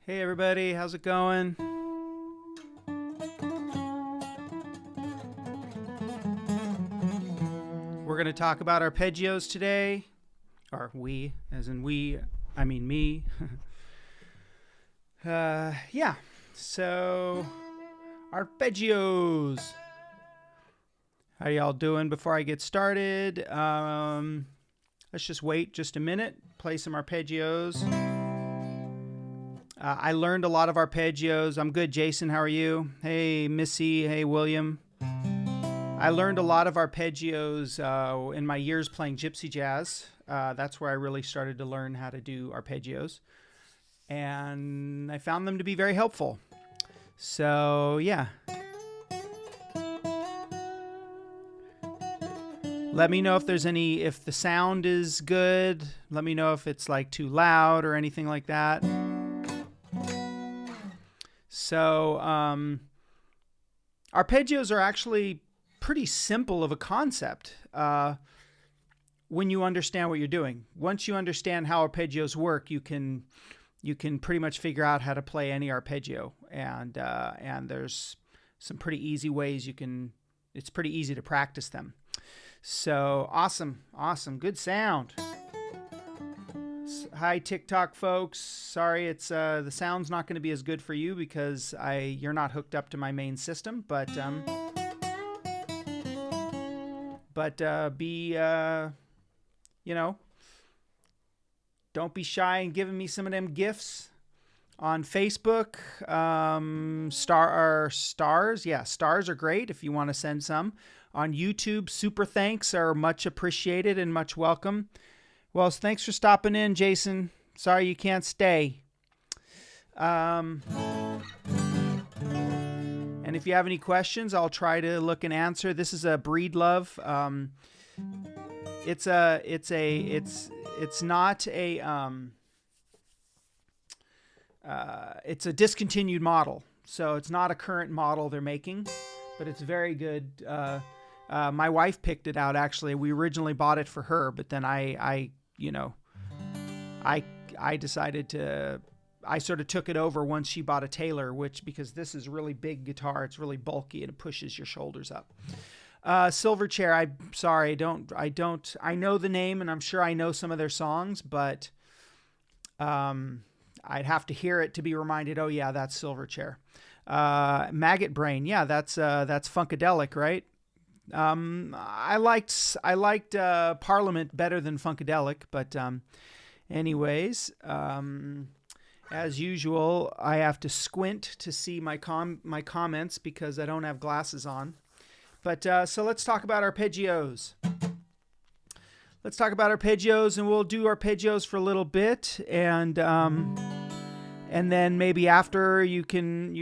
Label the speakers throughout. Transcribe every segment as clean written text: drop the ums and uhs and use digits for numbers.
Speaker 1: Hey everybody, how's it going? We're going to talk about arpeggios today. Or we, as in we, I mean me. Yeah, so arpeggios. How y'all doing before I get started? Let's just wait just a minute, play some arpeggios. I learned a lot of arpeggios. I'm good, Jason. How are you? Hey, Missy. Hey, William. I learned a lot of arpeggios in my years playing gypsy jazz. That's where I really started to learn how to do arpeggios. And I found them to be very helpful. So, yeah. Let me know if there's if the sound is good. Let me know if it's like too loud or anything like that. So, arpeggios are actually pretty simple of a concept when you understand what you're doing. Once you understand how arpeggios work, you can pretty much figure out how to play any arpeggio. And there's some pretty easy ways it's pretty easy to practice them. So, awesome. Good sound. Hi TikTok folks. Sorry, it's the sound's not going to be as good for you because you're not hooked up to my main system, but don't be shy in giving me some of them gifts on Facebook. Stars, yeah, stars are great if you want to send some. On YouTube, super thanks are much appreciated and much welcome. Well, thanks for stopping in, Jason. Sorry you can't stay. And if you have any questions, I'll try to look and answer. This is a breed love. It's not it's a discontinued model. So it's not a current model they're making, but it's very good. My wife picked it out, actually. We originally bought it for her, but then I decided I sort of took it over once she bought a Taylor, because this is really big guitar. It's really bulky and it pushes your shoulders up. Silverchair, I'm sorry, I know the name and I'm sure I know some of their songs, but I'd have to hear it to be reminded, oh yeah, that's Silverchair. Maggot Brain, yeah, that's Funkadelic, right? I liked Parliament better than Funkadelic, but anyways, as usual, I have to squint to see my comments because I don't have glasses on. But so let's talk about arpeggios. Let's talk about arpeggios, and we'll do arpeggios for a little bit, and then maybe after you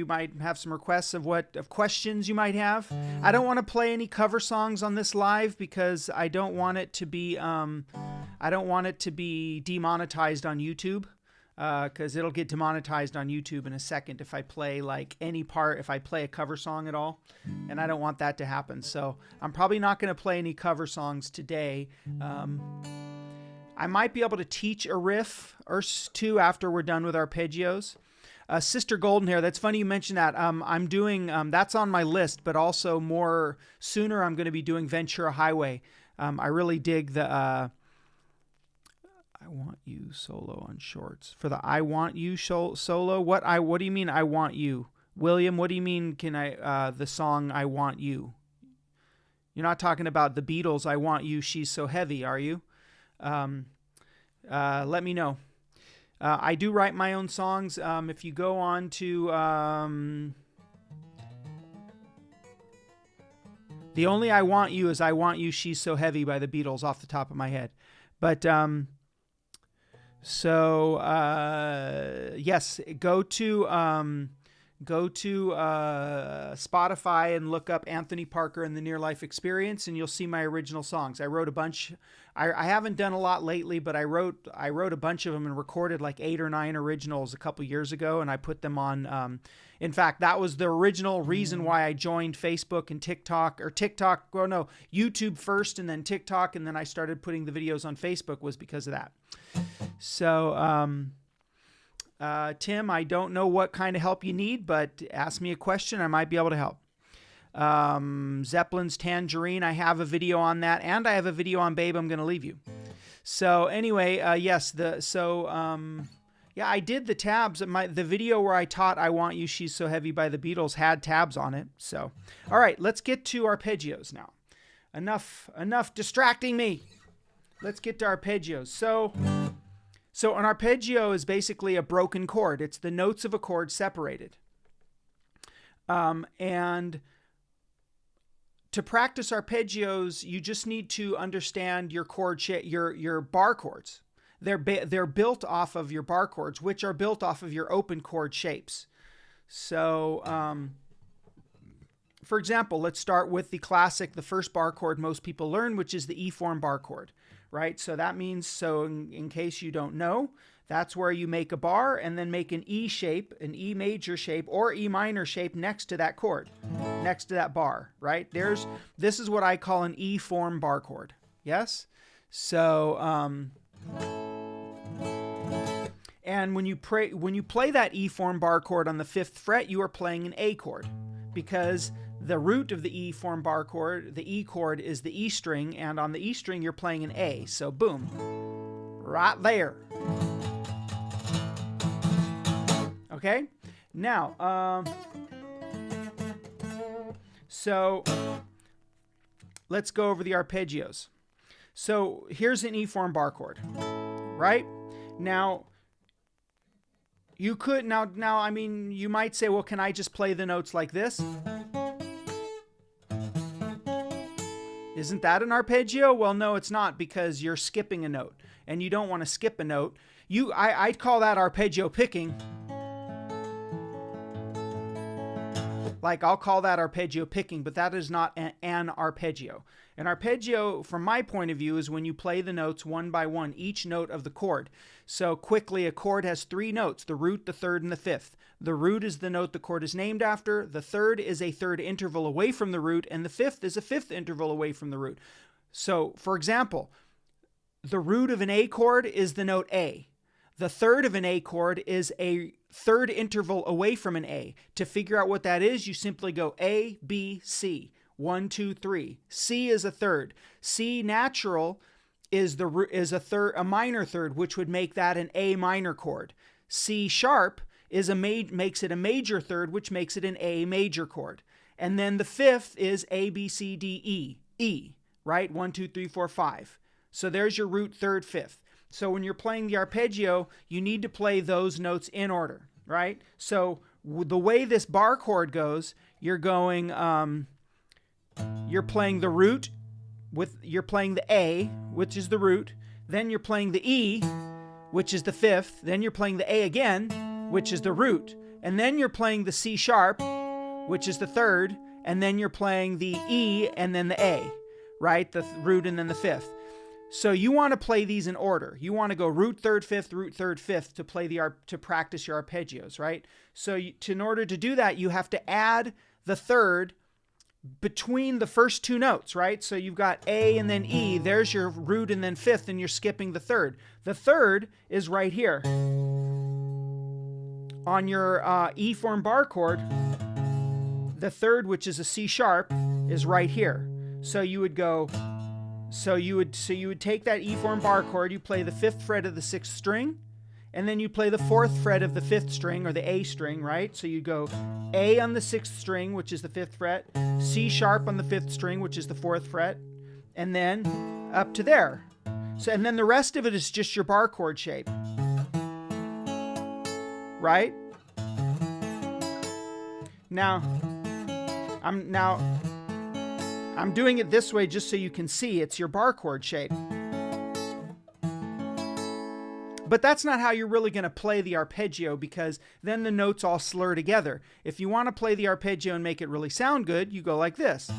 Speaker 1: might have some requests of questions you might have. I don't want to play any cover songs on this live because I don't want it to be demonetized on YouTube, because it'll get demonetized on YouTube in a second if I play if I play a cover song at all, and I don't want that to happen. So I'm probably not going to play any cover songs today. I might be able to teach a riff or two after we're done with arpeggios. Sister Golden Hair, that's funny you mentioned that. I'm doing, that's on my list, but also sooner I'm going to be doing Ventura Highway. I really dig the I Want You solo on shorts. For the I Want You solo, what do you mean I Want You? William, what do you mean the song I Want You? You're not talking about the Beatles' I Want You, She's So Heavy, are you? Let me know. I do write my own songs. If you go on to the only I Want You is I Want You, She's So Heavy by the Beatles off the top of my head. But yes, go to Spotify and look up Anthony Parker and the Near Life Experience, and you'll see my original songs. I wrote a bunch. I haven't done a lot lately, but I wrote a bunch of them and recorded like 8 or 9 originals a couple years ago, and I put them on. In fact, that was the original reason why I joined Facebook and YouTube first and then TikTok, and then I started putting the videos on Facebook was because of that. So Tim, I don't know what kind of help you need, but ask me a question. I might be able to help. Zeppelin's Tangerine, I have a video on that, and I have a video on Babe, I'm Gonna Leave You. So anyway, yes, yeah, I did the tabs. The video where I taught I Want You, She's So Heavy by the Beatles had tabs on it. So, all right, let's get to arpeggios now. Enough distracting me. Let's get to arpeggios. So an arpeggio is basically a broken chord. It's the notes of a chord separated. And to practice arpeggios, you just need to understand your chord your bar chords. They're built off of your bar chords, which are built off of your open chord shapes. So, for example, let's start with the classic, the first bar chord most people learn, which is the E form bar chord, right? So that means, in case you don't know, that's where you make a bar and then make an E shape, an E major shape or E minor shape next to that chord, next to that bar, right? This is what I call an E form bar chord. Yes? So, and when you play that E form bar chord on the 5th fret, you are playing an A chord, because the root of the E form bar chord, the E chord, is the E string, and on the E string you're playing an A. So boom, right there. Okay, now, so let's go over the arpeggios. So here's an E form bar chord, right? Now, you could, I mean, you might say, well, can I just play the notes like this? Isn't that an arpeggio? Well, no, it's not, because you're skipping a note, and you don't want to skip a note. I'd call that arpeggio picking. Like, I'll call that arpeggio picking, but that is not an arpeggio. An arpeggio, from my point of view, is when you play the notes one by one, each note of the chord. So quickly, a chord has 3 notes, the root, the 3rd, and the 5th. The root is the note the chord is named after, the 3rd is a 3rd interval away from the root, and the 5th is a 5th interval away from the root. So, for example, the root of an A chord is the note A. The 3rd of an A chord is a 3rd interval away from an A. To figure out what that is, you simply go A, B, C. 1, 2, 3. C is a 3rd. C natural is a minor 3rd, which would make that an A minor chord. C sharp makes it a major 3rd, which makes it an A major chord. And then the 5th is A, B, C, D, E. E, right? 1, 2, 3, 4, 5. So there's your root, 3rd, 5th. So when you're playing the arpeggio, you need to play those notes in order, right? So the way this bar chord goes, you're going, you're playing the root, you're playing the A, which is the root, then you're playing the E, which is the 5th, then you're playing the A again, which is the root, and then you're playing the C sharp, which is the 3rd, and then you're playing the E and then the A, right? The root and then the 5th. So you want to play these in order. You want to go root, 3rd, 5th, root, 3rd, 5th to play to practice your arpeggios, right? So in order to do that, you have to add the 3rd between the first 2 notes, right? So you've got A and then E. There's your root and then 5th, and you're skipping the 3rd. The 3rd is right here. On your E form bar chord, the 3rd, which is a C sharp, is right here. So you would go... So you would take that E form bar chord, you play the 5th fret of the 6th string, and then you play the 4th fret of the 5th string, or the A string, right? So you go A on the 6th string, which is the 5th fret, C sharp on the 5th string, which is the 4th fret, and then up to there. So, and then the rest of it is just your bar chord shape, right? Now, I'm doing it this way just so you can see it's your bar chord shape. But that's not how you're really going to play the arpeggio, because then the notes all slur together. If you want to play the arpeggio and make it really sound good, you go like this.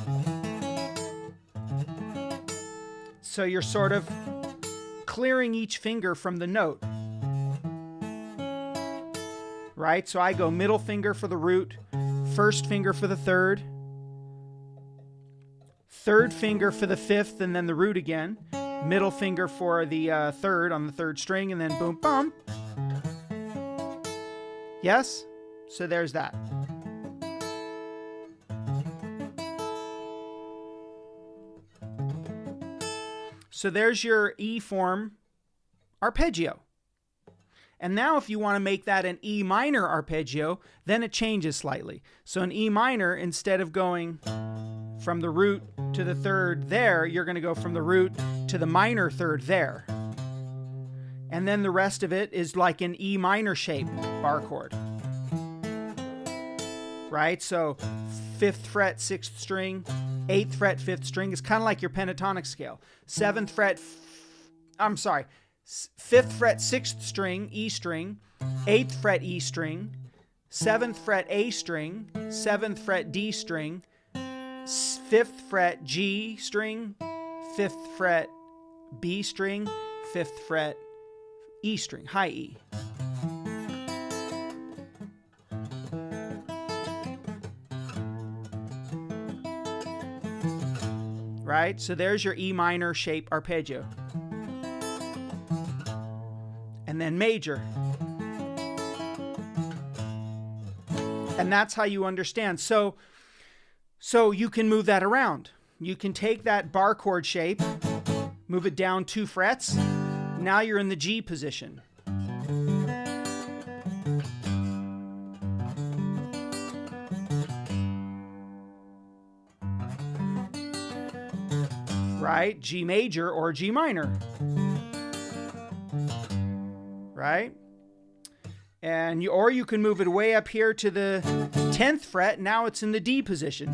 Speaker 1: So you're sort of clearing each finger from the note. Right? So I go middle finger for the root, first finger for the 3rd, 3rd finger for the 5th, and then the root again. Middle finger for the 3rd on the 3rd string, and then boom, bum. Yes? So there's that. So there's your E form arpeggio. And now if you want to make that an E minor arpeggio, then it changes slightly. So an E minor, instead of going from the root to the third there, you're going to go from the root to the minor third there. And then the rest of it is like an E minor shape bar chord. Right? So 5th fret, 6th string, 8th fret, 5th string is kind of like your pentatonic scale. 7th fret, 5th fret, 6th string, E string, 8th fret, E string, 7th fret, A string, 7th fret, D string, 5th fret, G string, 5th fret, B string, 5th fret, E string, high E. Right? So there's your E minor shape arpeggio. And then major. And that's how you understand. So you can move that around. You can take that bar chord shape, move it down 2 frets. Now you're in the G position. Right? G major or G minor. Right? And or you can move it way up here to the 10th fret. Now it's in the D position.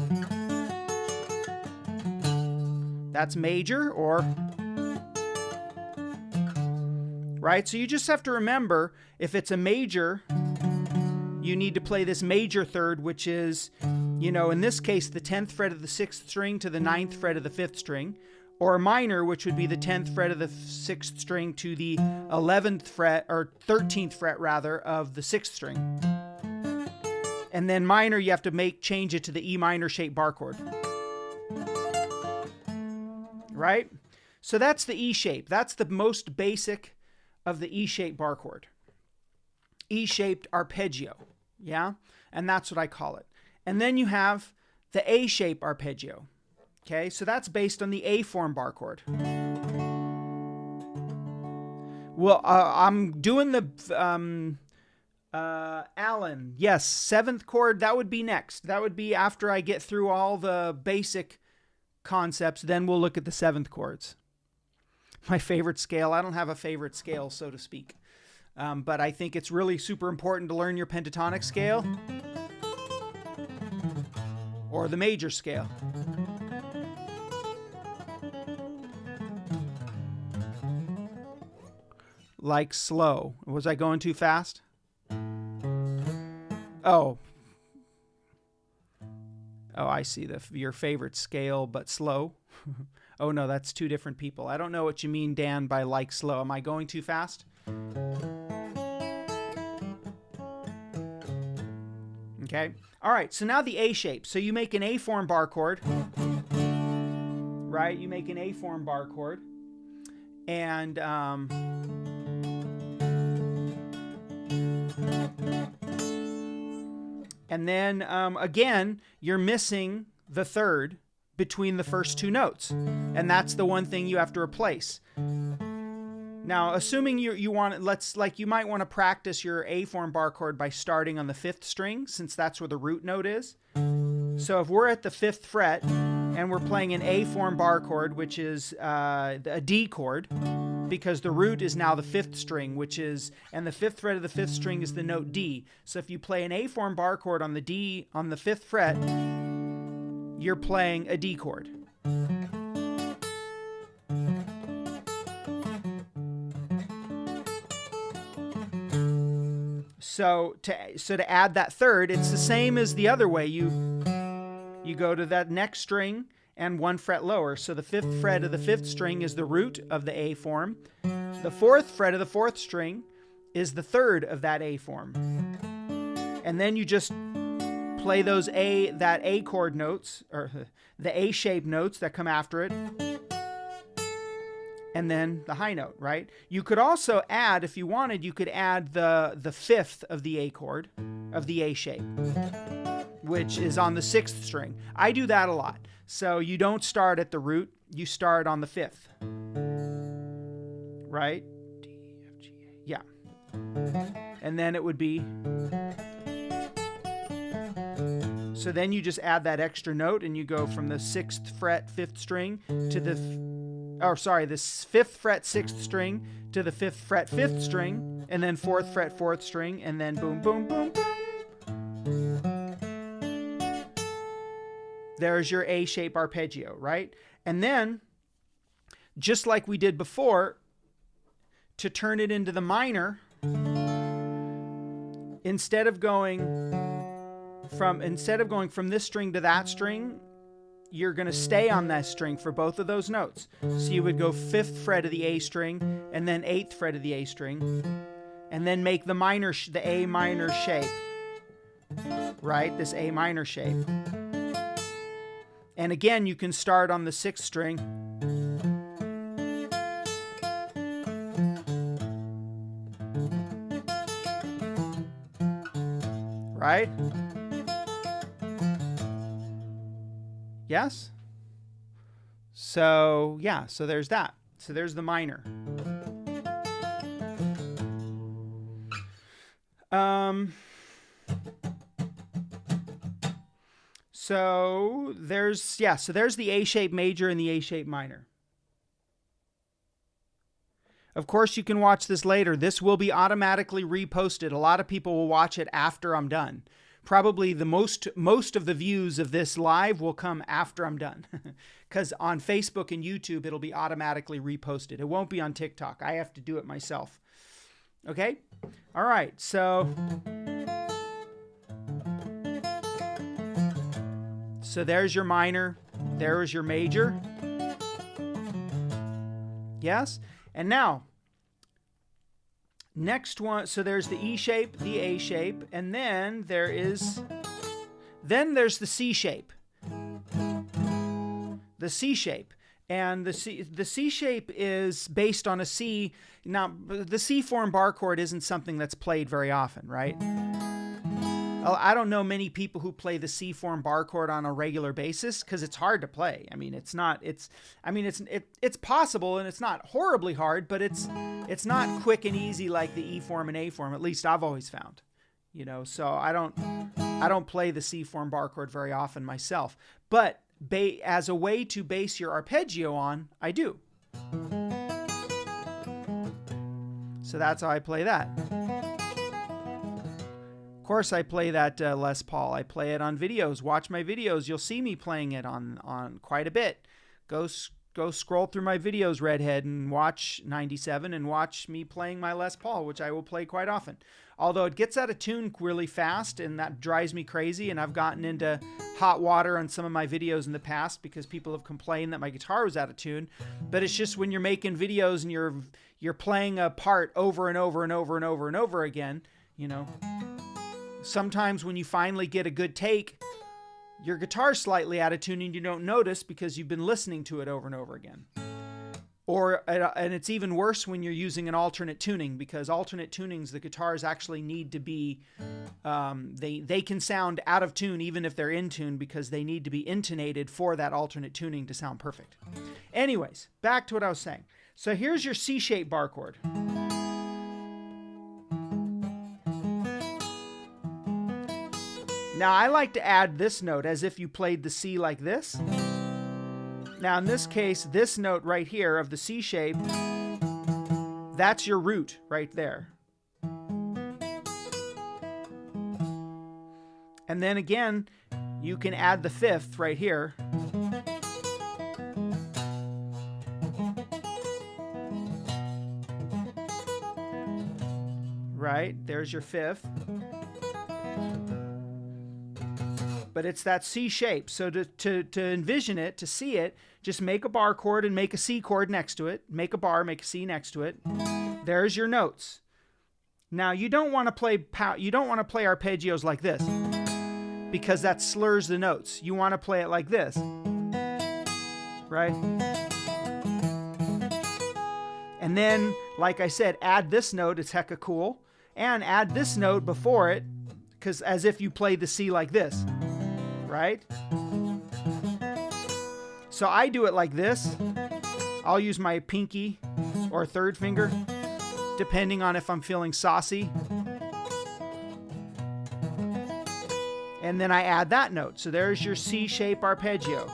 Speaker 1: That's major or... Right? So you just have to remember, if it's a major, you need to play this major third, which is, in this case, the 10th fret of the 6th string to the 9th fret of the 5th string. Or a minor, which would be the 10th fret of the 6th string to the 11th fret, or 13th fret rather, of the 6th string. And then minor, you have to change it to the E minor shape bar chord. Right? So that's the E shape. That's the most basic of the E shape bar chord. E-shaped arpeggio. Yeah? And that's what I call it. And then you have the A-shape arpeggio. Okay, so that's based on the A form bar chord. Well, I'm doing the Allen. Yes, 7th chord, that would be next. That would be after I get through all the basic concepts, then we'll look at the 7th chords. My favorite scale. I don't have a favorite scale, so to speak. But I think it's really super important to learn your pentatonic scale or the major scale. Like slow. Was I going too fast? Oh, I see your favorite scale, but slow. Oh no, that's 2 different people. I don't know what you mean, Dan, by like slow. Am I going too fast? Okay. All right. So now the A shape. So you make an A form bar chord, right? You make an A form bar chord, and then, again, you're missing the third between the first 2 notes. And that's the one thing you have to replace. Now, assuming you want, you might want to practice your A form bar chord by starting on the 5th string, since that's where the root note is. So if we're at the 5th fret and we're playing an A form bar chord, which is a D chord, because the root is now the 5th string, and the 5th fret of the 5th string is the note D. So if you play an A form bar chord on the D on the 5th fret, you're playing a D chord. So to add that third, it's the same as the other way. You go to that next string and 1 fret lower. So the 5th fret of the 5th string is the root of the A form. The 4th fret of the 4th string is the third of that A form. And then you just play those that A chord notes, or the A-shaped notes that come after it. and then the high note, right? You could also add, if you wanted, you could add the fifth of the A chord, of the A shape, which is on the 6th string. I do that a lot. So you don't start at the root, you start on the 5th, right? D, F, G, A. Yeah. And then it would be, so then you just add that extra note and you go from the 6th fret 5th string to the, the 5th fret 6th string to the 5th fret 5th string, and then 4th fret 4th string, and then boom, boom, boom, boom. There's your A shape arpeggio, right? And then, just like we did before, to turn it into the minor, instead of going from this string to that string, you're going to stay on that string for both of those notes. So you would go 5th fret of the A string, and then 8th fret of the A string, and then make the A minor shape, right? This A minor shape. And again, you can start on the 6th string, right? Yes? So, yeah, so there's that. So there's the minor. So there's the A shape major and the A shape minor. Of course, you can watch this later. This will be automatically reposted. A lot of people will watch it after I'm done. Probably the most of the views of this live will come after I'm done. Because on Facebook and YouTube, it'll be automatically reposted. It won't be on TikTok. I have to do it myself. Okay? All right, so there's your minor, there's your major. Yes? And now, next one, so there's the E shape, the A shape, and then there's the C shape. The C shape. And the C shape is based on a C. Now, the C form bar chord isn't something that's played very often, right? I don't know many people who play the C form bar chord on a regular basis because it's hard to play. I mean, it's possible and it's not horribly hard, but it's not quick and easy like the E form and A form. At least I've always found, So I don't play the C form bar chord very often myself, but as a way to base your arpeggio on, I do. So that's how I play that. Of course, I play that Les Paul. I play it on videos. Watch my videos. You'll see me playing it on quite a bit. Go scroll through my videos, Redhead, and watch 97 and watch me playing my Les Paul, which I will play quite often. Although it gets out of tune really fast, and that drives me crazy, and I've gotten into hot water on some of my videos in the past because people have complained that my guitar was out of tune. But it's just when you're making videos and you're playing a part over and over and over and over and over again, Sometimes when you finally get a good take, your guitar's slightly out of tune and you don't notice because you've been listening to it over and over again. And it's even worse when you're using an alternate tuning, because alternate tunings, the guitars actually need to be, they can sound out of tune even if they're in tune because they need to be intonated for that alternate tuning to sound perfect. Anyways, back to what I was saying. So here's your C-shaped bar chord. Now, I like to add this note as if you played the C like this. Now, in this case, this note right here of the C shape, that's your root right there. And then again, you can add the 5th right here. Right, there's your 5th. But it's that C shape. So to envision it, to see it, just make a bar chord and make a C chord next to it. Make a bar, make a C next to it. There's your notes. Now you don't want to play arpeggios like this because that slurs the notes. You want to play it like this, right? And then, like I said, add this note, it's hecka cool, and add this note before it, because as if you play the C like this, right? So I do it like this. I'll use my pinky or third finger, depending on if I'm feeling saucy. And then I add that note. So there's your C shape arpeggio.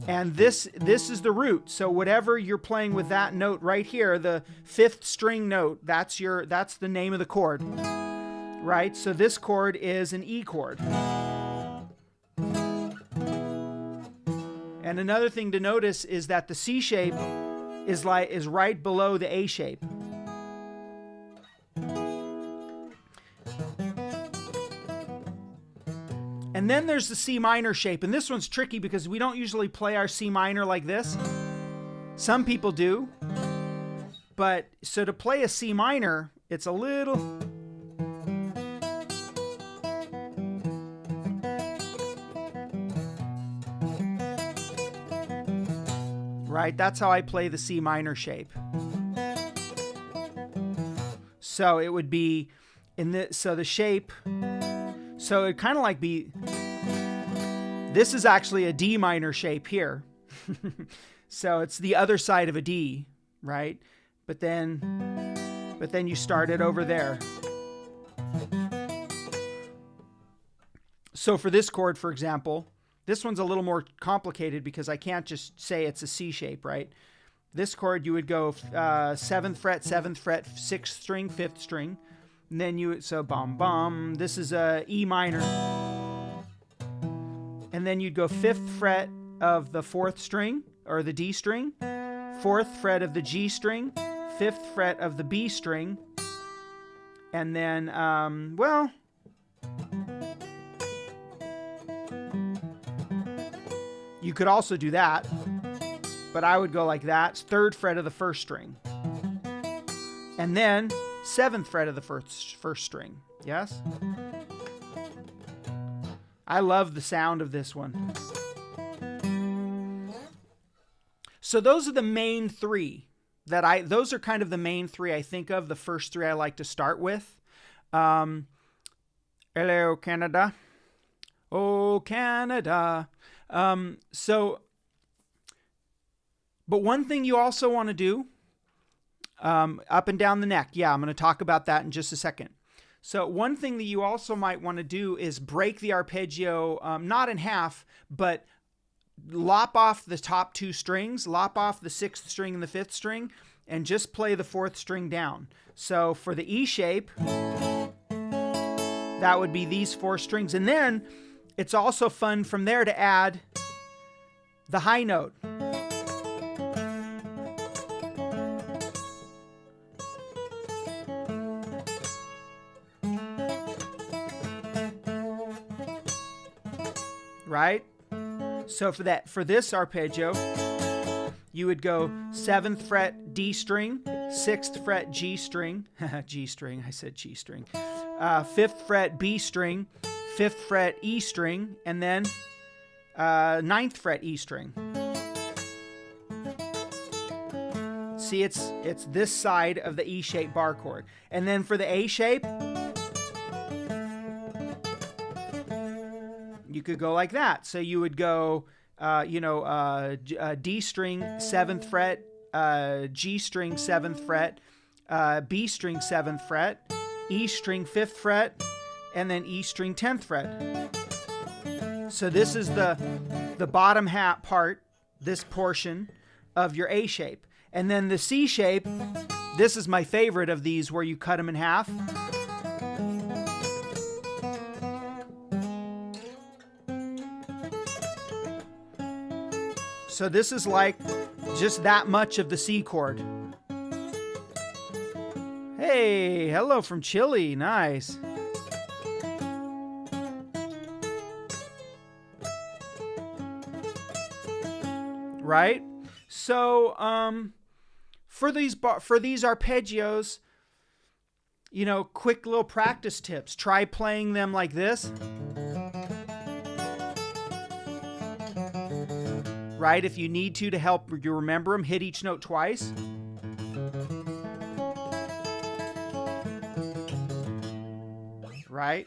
Speaker 1: And this is the root. So whatever you're playing with that note right here, the 5th string note, that's the name of the chord. Right? So this chord is an E chord. And another thing to notice is that the C shape is right below the A shape. And then there's the C minor shape, and this one's tricky because we don't usually play our C minor like this. Some people do. But so to play a C minor, it's a little... Right? That's how I play the C minor shape. So it would be in the shape, so it kind of like be, this is actually a D minor shape here. So it's the other side of a D, right? But then you start it over there. So for this chord, for example, this one's a little more complicated because I can't just say it's a C shape, right? This chord, you would go 7th fret, 7th fret, 6th string, 5th string. And then so bum bum, this is a E minor. And then you'd go 5th fret of the 4th string, or the D string, 4th fret of the G string, 5th fret of the B string, and then, well, you could also do that, but I would go like that. 3rd fret of the 1st string. And then 7th fret of the first string. Yes? I love the sound of this one. So those are the main three those are kind of the main three I think of, the first three I like to start with. Hello, Canada. Oh, Canada. But one thing you also want to do, up and down the neck. Yeah, I'm going to talk about that in just a second. So one thing that you also might want to do is break the arpeggio, not in half, but lop off the top 2 strings, lop off the 6th string and the 5th string, and just play the 4th string down. So for the E shape, that would be these 4 strings. And then it's also fun from there to add the high note. Right? So for this arpeggio, you would go 7th fret D string, 6th fret G string, G string, I said G string, 5th fret B string, 5th fret E string, and then 9th fret E string. See, it's this side of the E shape bar chord. And then for the A shape, you could go like that. So you would go, D string, 7th fret, G string, 7th fret, B string, 7th fret, E string, 5th fret, and then E string, 10th fret. So this is the bottom half part, this portion of your A shape. And then the C shape, this is my favorite of these where you cut them in half. So this is like just that much of the C chord. Hey, hello from Chile. Nice. Right? So, for these arpeggios, quick little practice tips. Try playing them like this. right? If you need to help you remember them, hit each note twice. Right?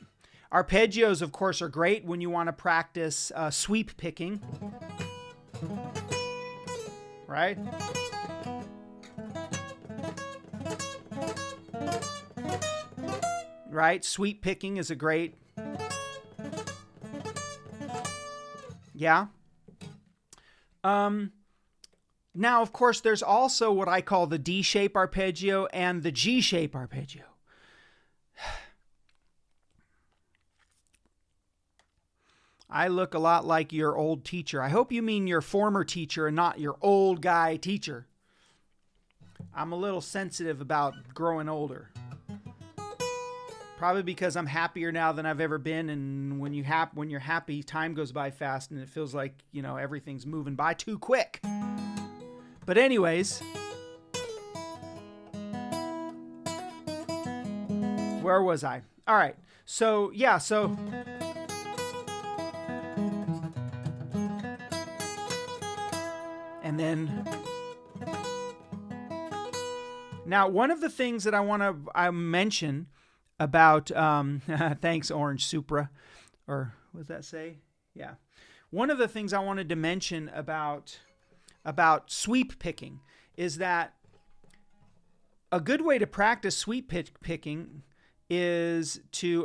Speaker 1: Arpeggios, of course, are great when you want to practice sweep picking. Right? Right? Sweep picking is a great... Yeah. Now, of course, there's also what I call the D-shape arpeggio and the G-shape arpeggio. I look a lot like your old teacher. I hope you mean your former teacher and not your old guy teacher. I'm a little sensitive about growing older. Probably because I'm happier now than I've ever been, and when you're happy, time goes by fast, and it feels like, you know, everything's moving by too quick. But anyways, where was I? All right. So, yeah, so... And then... Now, one of the things that I want to mention about... thanks, Orange Supra. Or, what does that say? Yeah. One of the things I wanted to mention about sweep picking is that a good way to practice sweep picking is to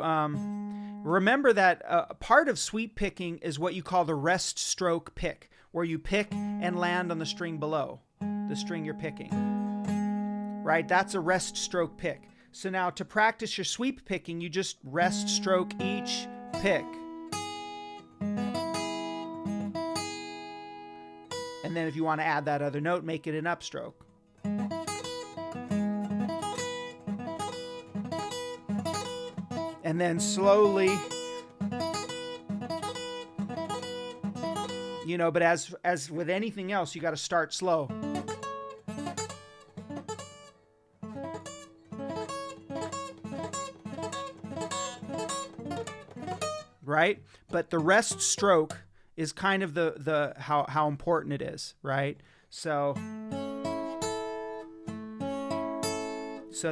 Speaker 1: remember that part of sweep picking is what you call the rest stroke pick, where you pick and land on the string below the string you're picking. Right? That's a rest stroke pick. So now to practice your sweep picking, you just rest stroke each pick. And then if you want to add that other note, make it an upstroke. And then slowly, you know, but as with anything else, you got to start slow. Right? But the rest stroke is kind of the how important it is, right? So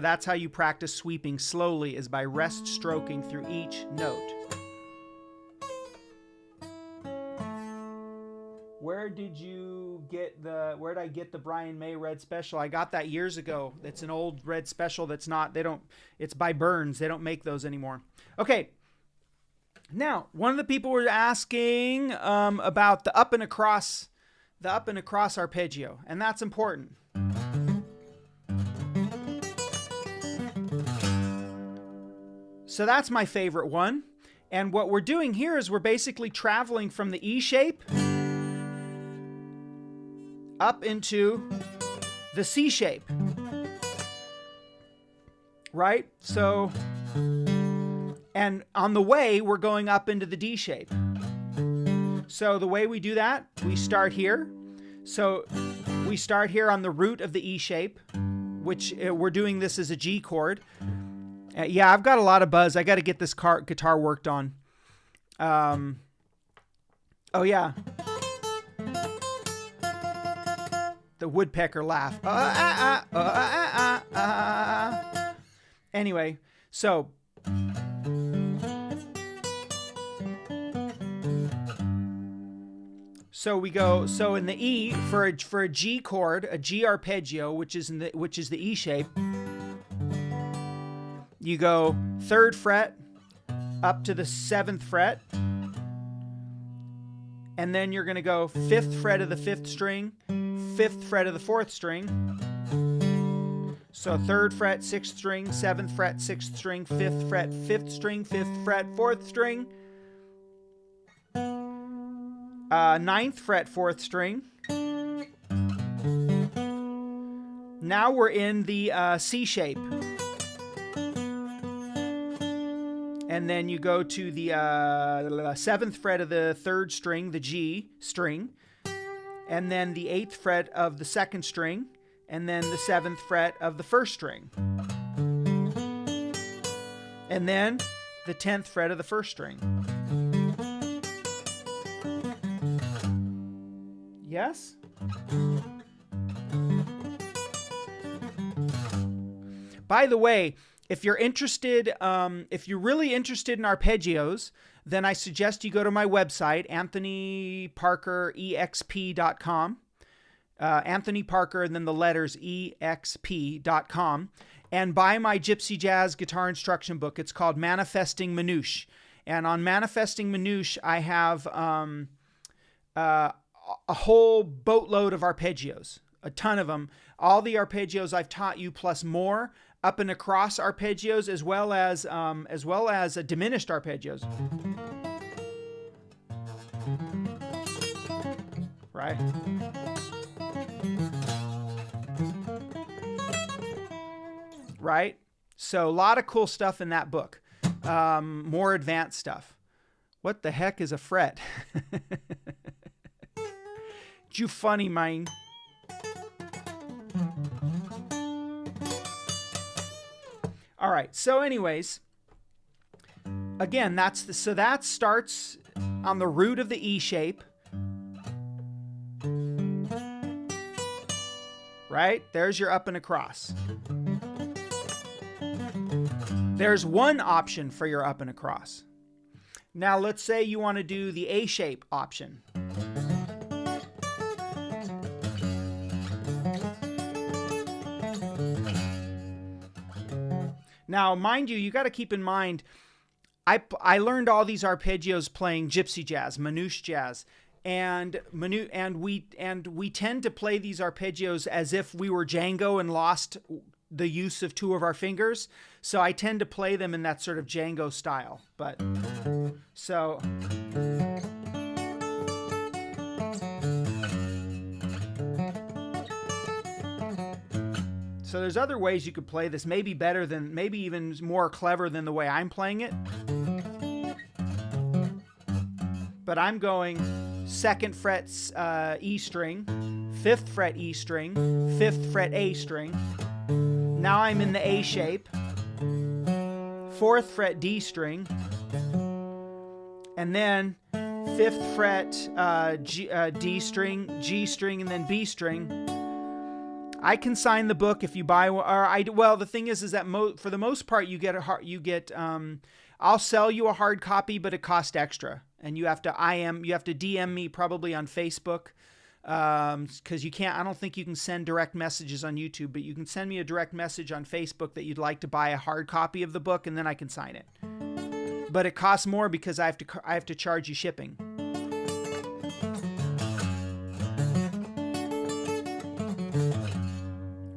Speaker 1: that's how you practice sweeping slowly, is by rest stroking through each note. Where did I get the Brian May Red Special? I got that years ago. It's an old Red Special it's by Burns. They don't make those anymore. Okay. Now, one of the people were asking about the up and across arpeggio, and that's important. So that's my favorite one. And what we're doing here is we're basically traveling from the E shape up into the C shape. Right? So... And on the way, we're going up into the D shape. So the way we do that, we start here. So we start here on the root of the E shape, which we're doing this as a G chord. Yeah, I've got a lot of buzz. I got to get this guitar worked on. Oh, yeah. The woodpecker laugh. Anyway, so... So we go, so in the E, for a G chord, a G arpeggio, which is the E shape, you go 3rd fret up to the 7th fret, and then you're going to go 5th fret of the 5th string, 5th fret of the 4th string. So 3rd fret, 6th string, 7th fret, 6th string, 5th fret, 5th string, 5th fret, 4th string. 9th fret, 4th string. Now we're in the C shape. And then you go to the 7th fret of the 3rd string, the G string. And then the 8th fret of the 2nd string. And then the 7th fret of the 1st string. And then the 10th fret of the 1st string. Yes? By the way, if you're interested, if you're really interested in arpeggios, then I suggest you go to my website, anthonyparkerexp.com. Anthony Parker and then the letters exp.com, and buy my Gypsy Jazz guitar instruction book. It's called Manifesting Manouche. And on Manifesting Manouche, I have a whole boatload of arpeggios, a ton of them. All the arpeggios I've taught you plus more, up and across arpeggios, as well as diminished arpeggios. Right? Right? So a lot of cool stuff in that book. More advanced stuff. What the heck is a fret? You funny, mine. All right. So anyways, again, so that starts on the root of the E shape. Right? There's your up and across. There's one option for your up and across. Now let's say you want to do the A shape option. Now, mind you, you got to keep in mind, I learned all these arpeggios playing gypsy jazz, manouche jazz, and we tend to play these arpeggios as if we were Django and lost the use of two of our fingers. So I tend to play them in that sort of Django style. But so there's other ways you could play this, maybe better than, maybe even more clever than the way I'm playing it. But I'm going 2nd fret E string, 5th fret E string, 5th fret A string. Now I'm in the A shape, 4th fret D string, and then 5th fret D string, G string, and then B string. I can sign the book if you buy one. Well, the thing is that for the most part, you get I'll sell you a hard copy, but it costs extra, and you have to DM me probably on Facebook, because you can't. I don't think you can send direct messages on YouTube, but you can send me a direct message on Facebook that you'd like to buy a hard copy of the book, and then I can sign it. But it costs more because I have to charge you shipping.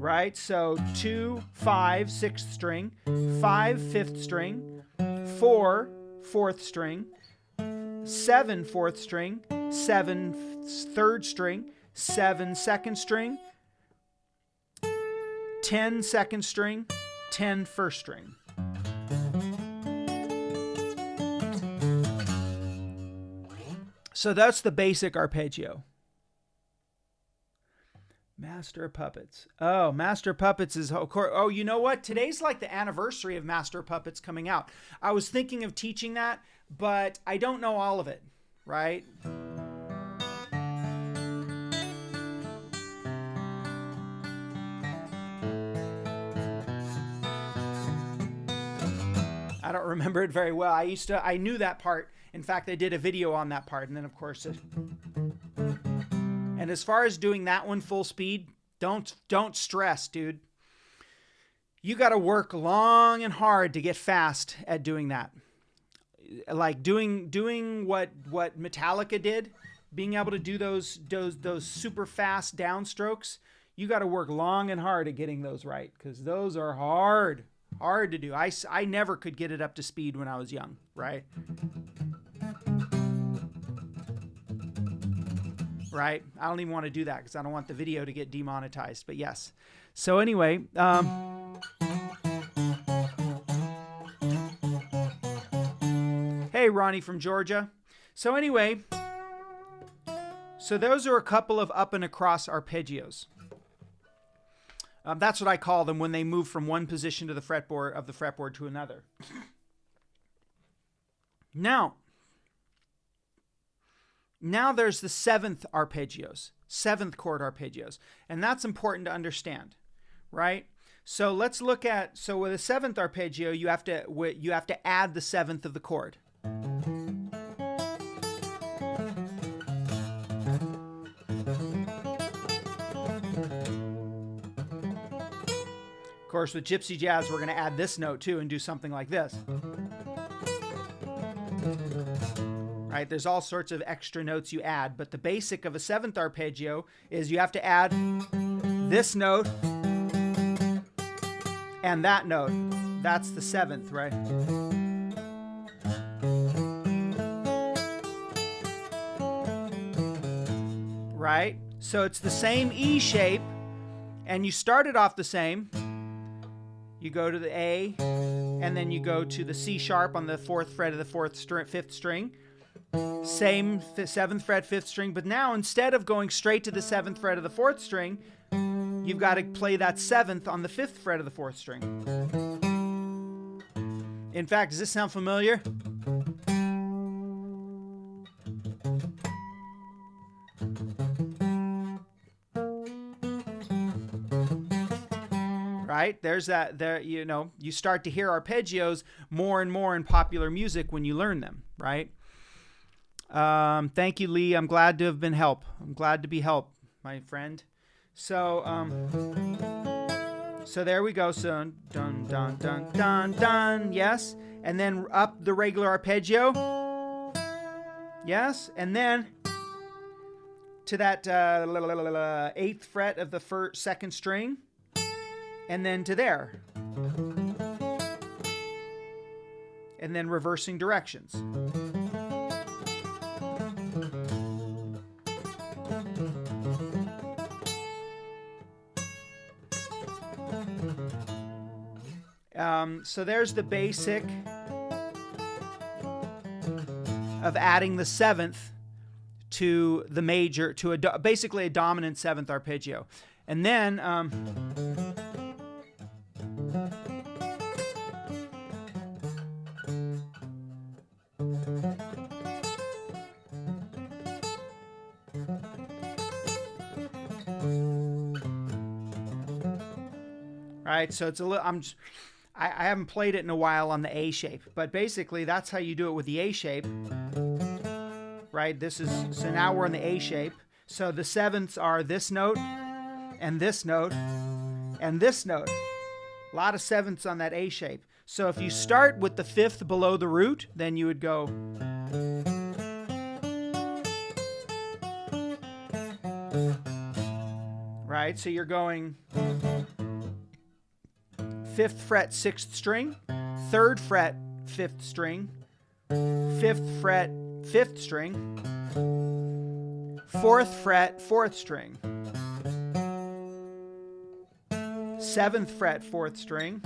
Speaker 1: Right? So 2, 5, 6th string, 5, 5th string, 4, 4th string, 7, 4th string, 7, 3rd string, 7, 2nd string, 10, 2nd string, 10, 1st string. So that's the basic arpeggio. Master of Puppets. Oh, Master of Puppets is, of course. Oh, you know what? Today's like the anniversary of Master of Puppets coming out. I was thinking of teaching that, but I don't know all of it, right? I don't remember it very well. I knew that part. In fact, I did a video on that part, and then of course and as far as doing that one full speed, don't stress, dude. You got to work long and hard to get fast at doing that. Like doing what Metallica did, being able to do those super fast downstrokes. You got to work long and hard at getting those right, because those are hard to do. I never could get it up to speed when I was young, right? Right? I don't even want to do that because I don't want the video to get demonetized. But yes. So anyway, hey, Ronnie from Georgia. So anyway, so those are a couple of up and across arpeggios. That's what I call them when they move from one position to the fretboard to another. Now there's the 7th arpeggios. seventh chord arpeggios. And that's important to understand, right? So let's look at, so with a seventh arpeggio, you have to add the seventh of the chord. Of course, with gypsy jazz, we're going to add this note too and do something like this. Right? There's all sorts of extra notes you add, but the basic of a seventh arpeggio is you have to add this note and that note. That's the seventh, right? Right? So it's the same E shape, and you start it off the same. You go to the A, and then you go to the C sharp on the fourth fret of the fifth string. Same seventh fret, fifth string, but now instead of going straight to the seventh fret of the fourth string, you've got to play that seventh on the fifth fret of the fourth string. In fact, does this sound familiar? Right? There's that, there, you know, you start to hear arpeggios more and more in popular music when you learn them, right? Thank you, Lee. I'm glad to have been help. I'm glad to be help, my friend. So, so there we go. So, dun, dun, dun, dun, dun, yes. And then up the regular arpeggio. Yes. And then to that eighth fret of the second string. And then to there. And then reversing directions. So there's the basic of adding the seventh to the major, to basically a dominant seventh arpeggio. And then right, so it's a little, I haven't played it in a while on the A shape, but basically that's how you do it with the A shape, right? This is, so now we're in the A shape. So the sevenths are this note, and this note, and this note. A lot of sevenths on that A shape. So if you start with the fifth below the root, then you would go. Right, so you're going fifth fret, sixth string, third fret, fifth string, fifth fret, fifth string, fourth fret, fourth string, seventh fret, fourth string,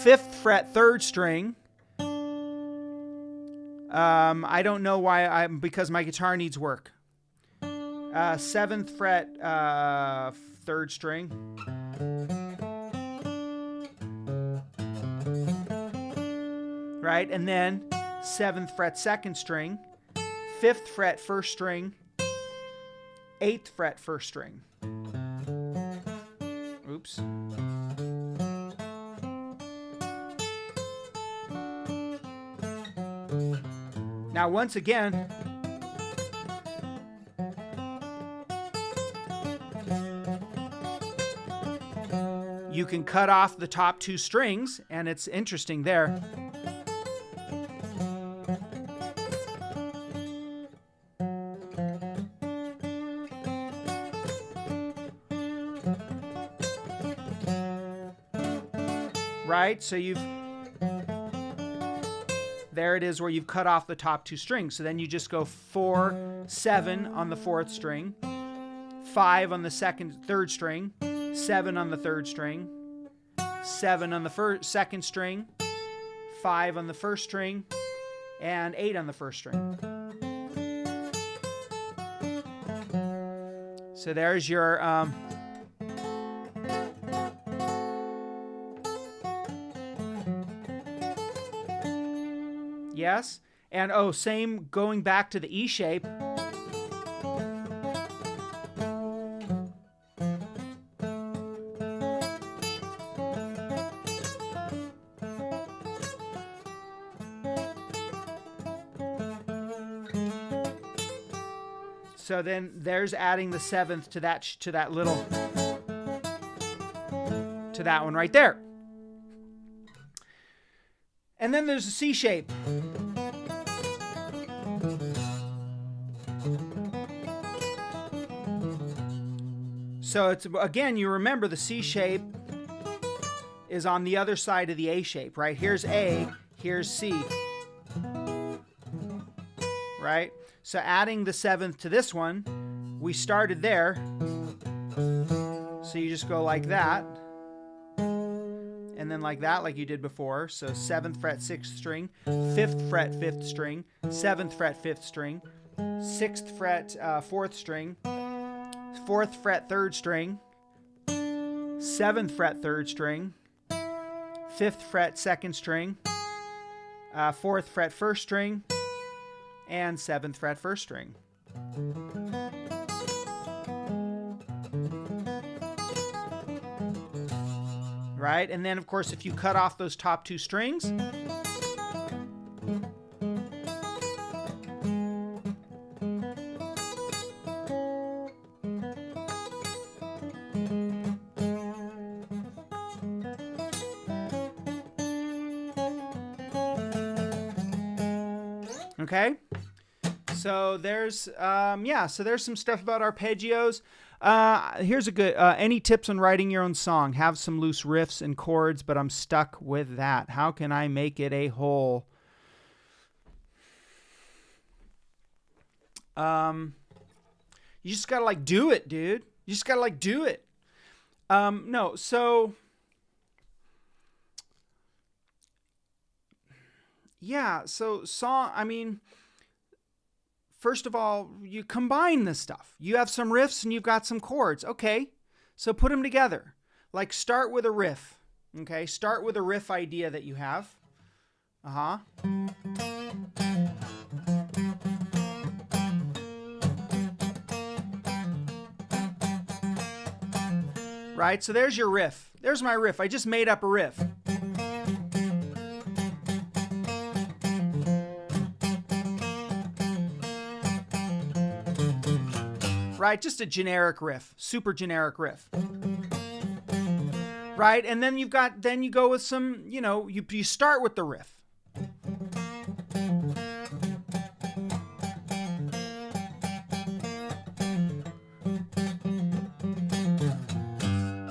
Speaker 1: fifth fret, third string. I don't know why, because my guitar needs work. Seventh fret, third string. Right, and then seventh fret, second string, fifth fret, first string, eighth fret, first string. Oops. Now, once again, you can cut off the top two strings, and it's interesting there. Right? So there it is where you've cut off the top two strings. So then you just go 4, 7 on the fourth string, 5 on the third string, 7 on the third string, 7 on the second string, 5 on the first string, and 8 on the first string. So there's your yes, and oh, same going back to the E shape. So then there's adding the seventh to that little, to that one right there. And then there's a C shape. So it's, again, you remember the C shape is on the other side of the A shape, right? Here's A, here's C. Right? So adding the seventh to this one, we started there. So you just go like that. And then like that, like you did before. So 7th fret, 6th string, 5th fret, 5th string, 7th fret, 5th string, 6th fret, 4th string, 4th fret, 3rd string, 7th fret, 3rd string, 5th fret, 2nd string, 4th fret, 1st string, and 7th fret, 1st string. Right? And then, of course, if you cut off those top 2 strings, okay? So there's, so there's some stuff about arpeggios. Here's a good, any tips on writing your own song? Have some loose riffs and chords, but I'm stuck with that. How can I make it a whole? You just gotta like do it, dude. You just gotta like do it. No, so yeah, so song, I mean, first of all, you combine this stuff. You have some riffs and you've got some chords. Okay, so put them together. Like start with a riff. Okay, start with a riff idea that you have. Right, so there's your riff. There's my riff. I just made up a riff. Right, just a generic riff, super generic riff. Right, and then you go with some, you start with the riff.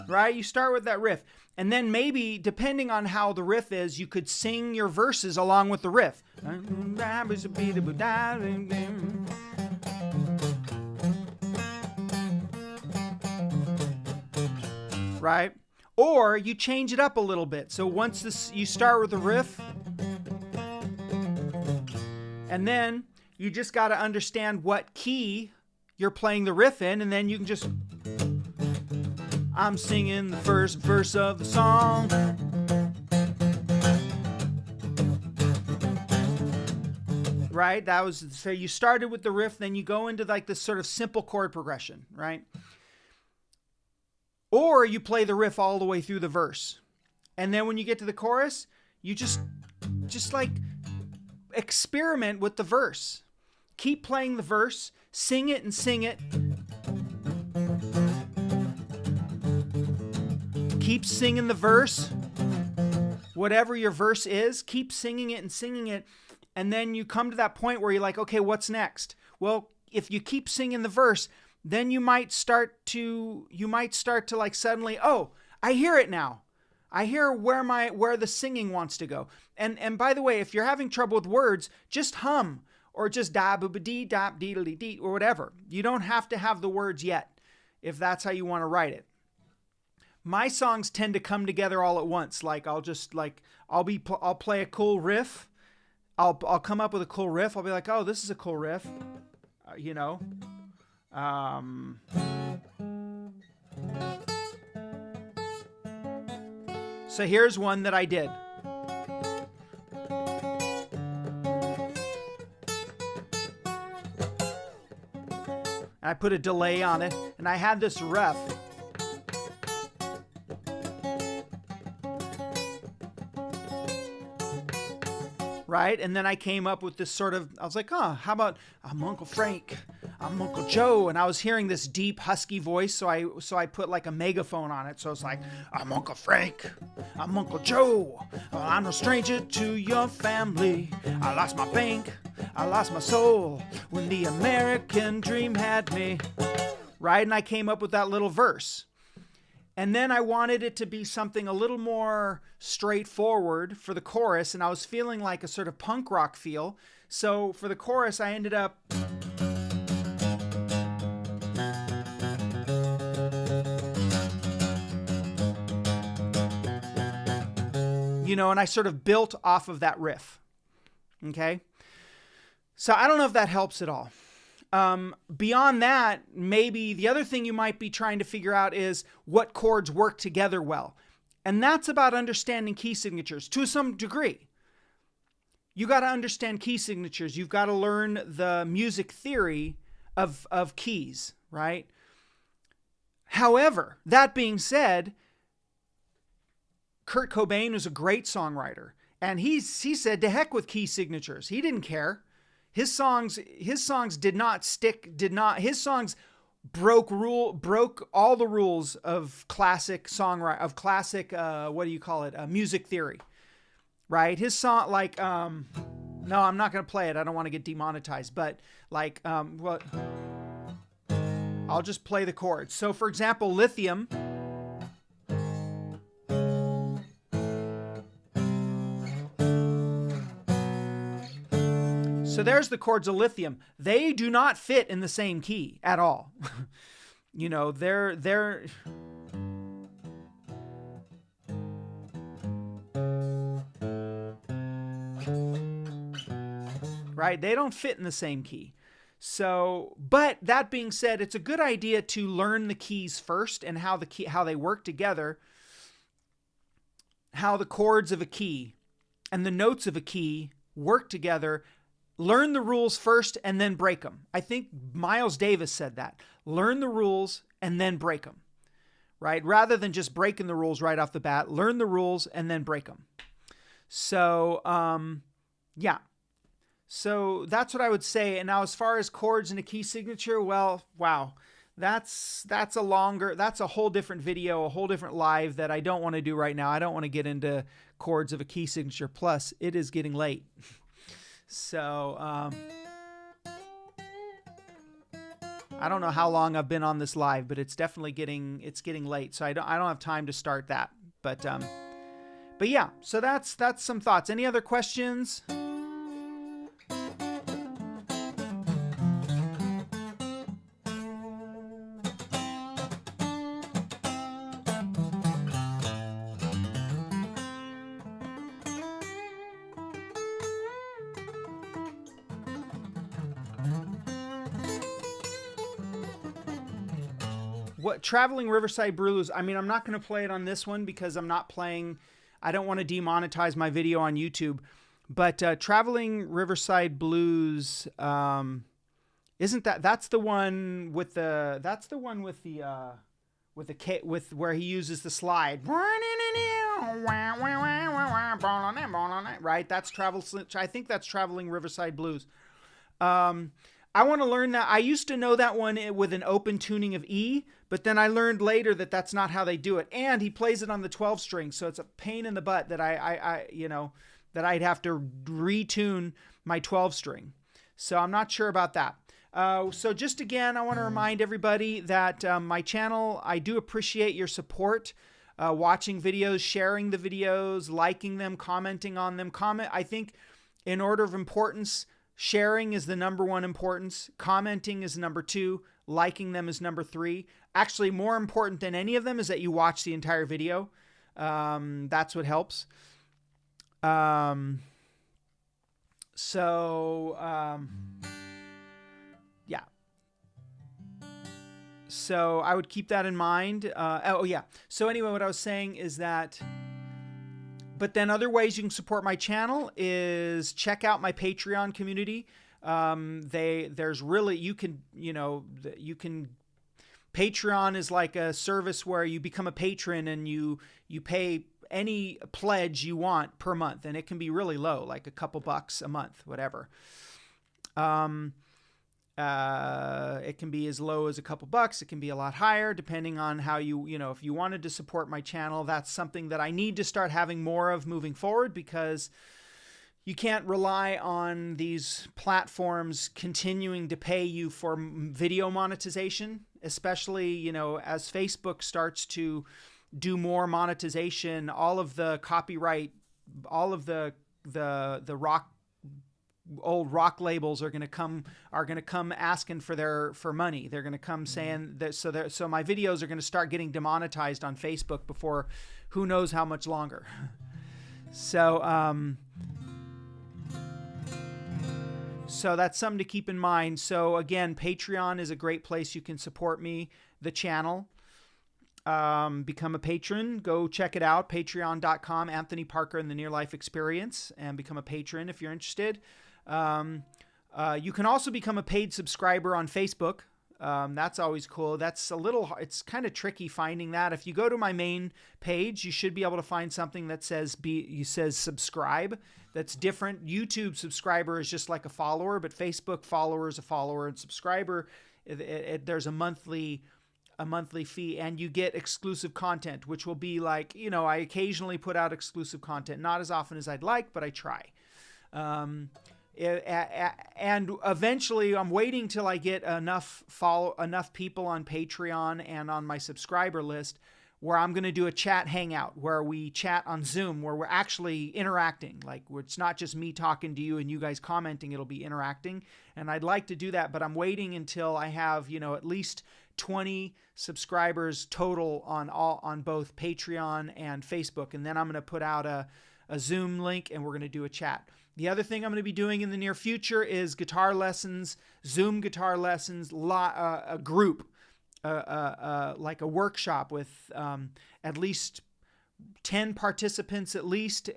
Speaker 1: Right, you start with that riff. And then maybe, depending on how the riff is, you could sing your verses along with the riff. Right? Or you change it up a little bit. So once you start with the riff, and then you just got to understand what key you're playing the riff in, and then you can just, I'm singing the first verse of the song. Right? So you started with the riff, then you go into like this sort of simple chord progression, right? Or you play the riff all the way through the verse. And then when you get to the chorus, you just like experiment with the verse. Keep playing the verse, sing it and sing it. Keep singing the verse. Whatever your verse is, keep singing it and singing it. And then you come to that point where you're like, okay, what's next? Well, if you keep singing the verse, then you might start to like suddenly, oh, I hear it now. I hear where the singing wants to go. And by the way, if you're having trouble with words, just hum or just da boo ba dee da dee dee or whatever. You don't have to have the words yet if that's how you want to write it. My songs tend to come together all at once. Like I'll play a cool riff. I'll come up with a cool riff. I'll be like, oh, this is a cool riff. So here's one that I did. I put a delay on it, and I had this ref. right? And then I came up with this sort of, I was like, oh, how about I'm Uncle Frank, I'm Uncle Joe, and I was hearing this deep husky voice, so I put like a megaphone on it, so it's like, I'm Uncle Frank, I'm Uncle Joe, well, I'm no stranger to your family, I lost my bank, I lost my soul, when the American dream had me, right? And I came up with that little verse. And then I wanted it to be something a little more straightforward for the chorus, and I was feeling like a sort of punk rock feel. So for the chorus, I ended up... and I sort of built off of that riff. Okay? So I don't know if that helps at all. Beyond that, maybe the other thing you might be trying to figure out is what chords work together well. And that's about understanding key signatures to some degree. You got to understand key signatures. You've got to learn the music theory of keys, right? However, that being said, Kurt Cobain was a great songwriter, and he said to heck with key signatures. He didn't care. His songs did not stick, his songs broke all the rules of classic songwriting, of classic, music theory, right? His song, like, no, I'm not going to play it. I don't want to get demonetized, but like, I'll just play the chords. So for example, Lithium, so there's the chords of Lithium. They do not fit in the same key at all. They're right? They don't fit in the same key. So, but that being said, it's a good idea to learn the keys first and how they work together, how the chords of a key and the notes of a key work together. Learn the rules first and then break them. I think Miles Davis said that. Learn the rules and then break them, right? Rather than just breaking the rules right off the bat, learn the rules and then break them. So, yeah. So that's what I would say. And now as far as chords and a key signature, well, wow. That's a whole different video, a whole different live that I don't want to do right now. I don't want to get into chords of a key signature. Plus, it is getting late. So, I don't know how long I've been on this live, but it's definitely getting late. So I don't have time to start that. But yeah, so that's some thoughts. Any other questions? What Traveling Riverside Blues, I mean, I'm not going to play it on this one because I don't want to demonetize my video on YouTube, but Traveling Riverside Blues, isn't that's the one with where he uses the slide, right? I think that's Traveling Riverside Blues. I want to learn that. I used to know that one with an open tuning of E, but then I learned later that that's not how they do it. And he plays it on the 12 string, so it's a pain in the butt that that I'd have to retune my 12 string. So I'm not sure about that. So just again, I want to remind everybody that my channel, I do appreciate your support, watching videos, sharing the videos, liking them, commenting on them. I think in order of importance, sharing is the number one importance. Commenting is number 2. Liking them is number 3. Actually, more important than any of them is that you watch the entire video. That's what helps. Yeah. So I would keep that in mind. Oh, yeah. So anyway, what I was saying is that... But then other ways you can support my channel is check out my Patreon community. Patreon is like a service where you become a patron and you pay pledge you want per month, and it can be really low, like a couple bucks a month, whatever. It can be as low as a couple bucks. It can be a lot higher depending on how if you wanted to support my channel. That's something that I need to start having more of moving forward, because you can't rely on these platforms continuing to pay you for video monetization, especially, as Facebook starts to do more monetization. All of the copyright, all of the old rock labels are going to come asking for money. They're going to come saying that, so my videos are going to start getting demonetized on Facebook before who knows how much longer. So that's something to keep in mind. So again, Patreon is a great place you can support me, the channel. Become a patron. Go check it out. Patreon.com, Anthony Parker and the Near Life Experience, and become a patron if you're interested. You can also become a paid subscriber on Facebook. That's always cool. It's kind of tricky finding that. If you go to my main page, you should be able to find something that says subscribe. That's different. YouTube subscriber is just like a follower, but Facebook follower is a follower, and subscriber, there's a monthly fee, and you get exclusive content, which will be like, I occasionally put out exclusive content, not as often as I'd like, but I try. And eventually I'm waiting till I get enough people on Patreon and on my subscriber list where I'm going to do a chat hangout where we chat on Zoom, where we're actually interacting. Like, it's not just me talking to you and you guys commenting, it'll be interacting. And I'd like to do that, but I'm waiting until I have, at least 20 subscribers total on both Patreon and Facebook. And then I'm going to put out a Zoom link and we're going to do a chat. The other thing I'm going to be doing in the near future is guitar lessons, Zoom guitar lessons, a group, like a workshop with at least 10 participants,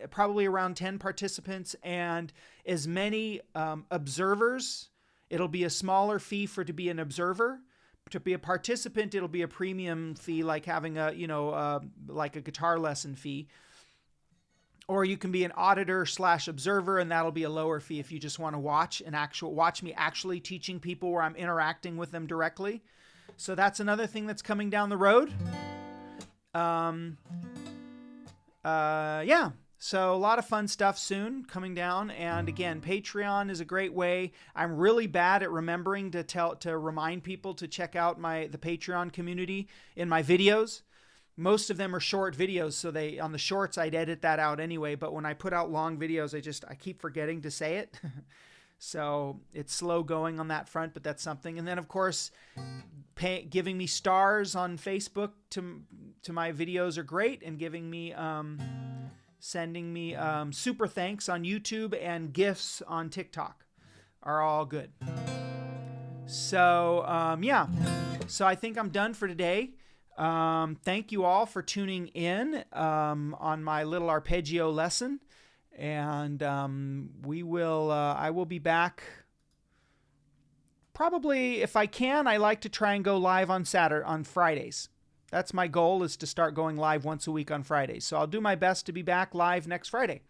Speaker 1: probably around 10 participants, and as many observers. It'll be a smaller fee to be an observer. To be a participant, it'll be a premium fee, like having like a guitar lesson fee. Or you can be an auditor / observer, and that'll be a lower fee if you just want to watch me actually teaching people where I'm interacting with them directly. So that's another thing that's coming down the road. Yeah. So a lot of fun stuff soon coming down. And again, Patreon is a great way. I'm really bad at remembering to remind people to check out the Patreon community in my videos. Most of them are short videos, so on the shorts I'd edit that out anyway, but when I put out long videos, I keep forgetting to say it. So it's slow going on that front, but that's something. And then of course, giving me stars on Facebook to my videos are great, and giving me sending me super thanks on YouTube and gifts on TikTok are all good. So yeah, so I think I'm done for today. Thank you all for tuning in on my little arpeggio lesson, and I will be back probably, if I can. I like to try and go live on Fridays. That's my goal, is to start going live once a week on Fridays. So I'll do my best to be back live next Friday.